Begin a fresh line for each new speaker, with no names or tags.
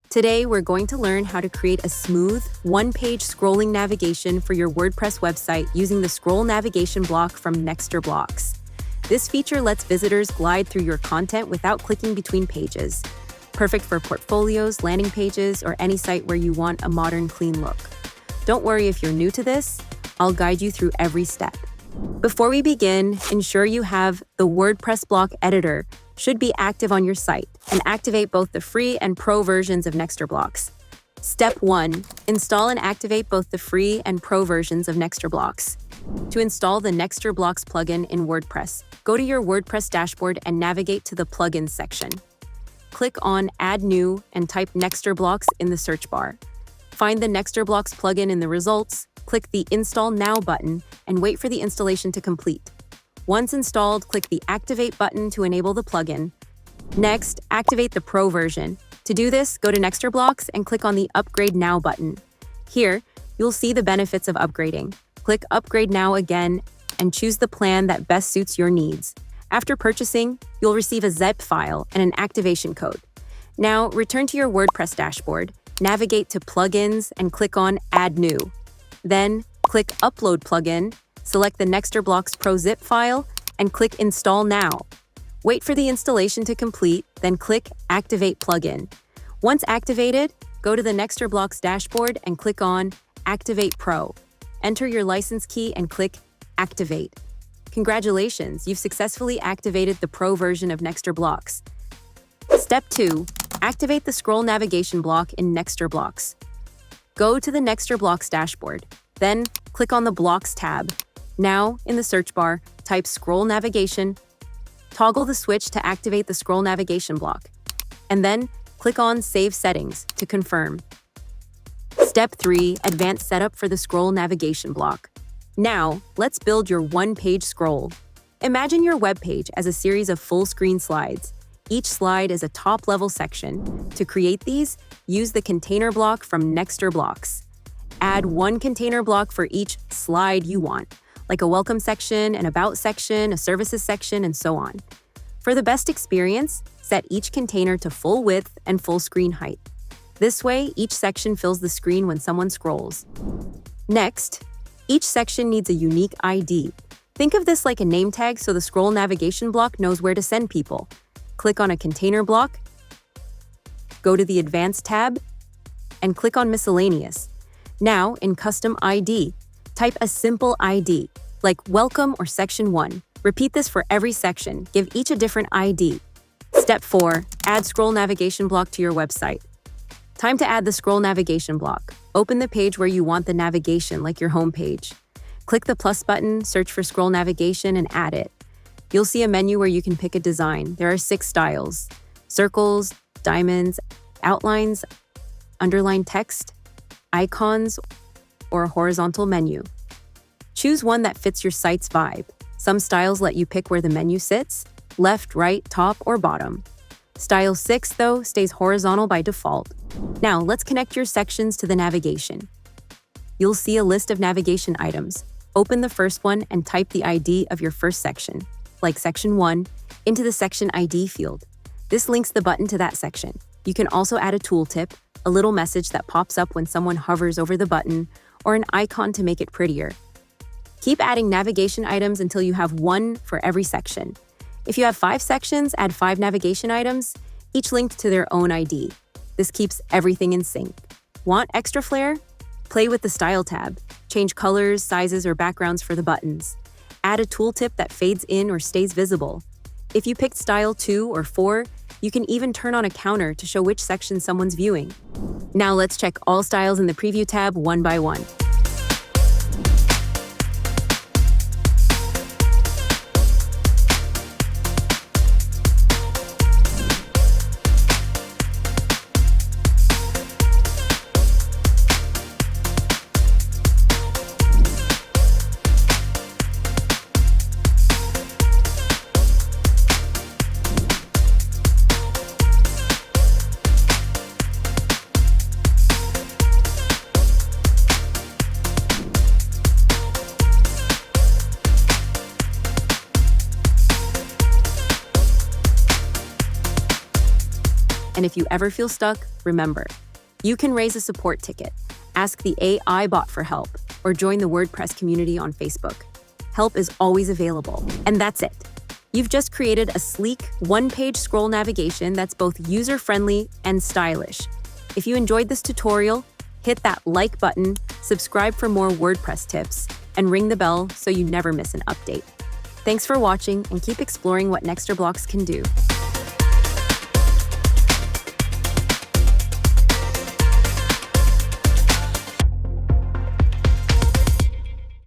Today, we're going to learn how to create a smooth, one-page scrolling navigation for your WordPress website using the scroll navigation block from Blocks. This feature lets visitors glide through your content without clicking between pages. Perfect for portfolios, landing pages, or any site where you want a modern, clean look. Don't worry if you're new to this, I'll guide you through every step. Before we begin, ensure you have the WordPress block editor should be active on your site and activate both the free and pro versions of Blocks. Step 1. Install and activate both the free and pro versions of Blocks. To install the Blocks plugin in WordPress, go to your WordPress dashboard and navigate to the Plugins section. Click on Add New and type Blocks in the search bar. Find the Blocks plugin in the results, click the Install Now button, and wait for the installation to complete. Once installed, click the Activate button to enable the plugin. Next, activate the Pro version. To do this, go to Blocks and click on the Upgrade Now button. Here, you'll see the benefits of upgrading. Click Upgrade Now again and choose the plan that best suits your needs. After purchasing, you'll receive a zip file and an activation code. Now, return to your WordPress dashboard, navigate to Plugins, and click on Add New. Then, click Upload Plugin, select the Blocks Pro zip file, and click Install Now. Wait for the installation to complete, then click Activate Plugin. Once activated, go to the Blocks dashboard and click on Activate Pro. Enter your license key and click Activate. Congratulations, you've successfully activated the Pro version of Blocks. Step 2. Activate the scroll navigation block in Blocks. Go to the Blocks dashboard, then click on the Blocks tab. Now, in the search bar, type Scroll Navigation, toggle the switch to activate the scroll navigation block, and then click on Save Settings to confirm. Step 3. Advanced setup for the scroll navigation block. Now, let's build your one-page scroll. Imagine your web page as a series of full-screen slides. Each slide is a top-level section. To create these, use the container block from Blocks. Add one container block for each slide you want, like a welcome section, an about section, a services section, and so on. For the best experience, set each container to full width and full screen height. This way, each section fills the screen when someone scrolls. Next, each section needs a unique ID. Think of this like a name tag so the scroll navigation block knows where to send people. Click on a container block, go to the Advanced tab, and click on Miscellaneous. Now, in Custom ID, type a simple ID, like Welcome or Section 1. Repeat this for every section. Give each a different ID. Step 4. Add scroll navigation block to your website. Time to add the scroll navigation block. Open the page where you want the navigation, like your home page. Click the plus button, search for scroll navigation, and add it. You'll see a menu where you can pick a design. There are 6 styles: circles, diamonds, outlines, underlined text, icons, or a horizontal menu. Choose one that fits your site's vibe. Some styles let you pick where the menu sits: left, right, top, or bottom. Style 6, though, stays horizontal by default. Now, let's connect your sections to the navigation. You'll see a list of navigation items. Open the first one and type the ID of your first section, like Section 1, into the Section ID field. This links the button to that section. You can also add a tooltip, a little message that pops up when someone hovers over the button, or an icon to make it prettier. Keep adding navigation items until you have one for every section. If you have 5 sections, add 5 navigation items, each linked to their own ID. This keeps everything in sync. Want extra flair? Play with the Style tab. Change colors, sizes, or backgrounds for the buttons. Add a tooltip that fades in or stays visible. If you picked Style 2 or 4, you can even turn on a counter to show which section someone's viewing. Now let's check all styles in the Preview tab one by one. And if you ever feel stuck, remember, you can raise a support ticket, ask the AI bot for help, or join the WordPress community on Facebook. Help is always available. And that's it. You've just created a sleek, one-page scroll navigation that's both user-friendly and stylish. If you enjoyed this tutorial, hit that like button, subscribe for more WordPress tips, and ring the bell so you never miss an update. Thanks for watching and keep exploring what Nextr Blocks can do.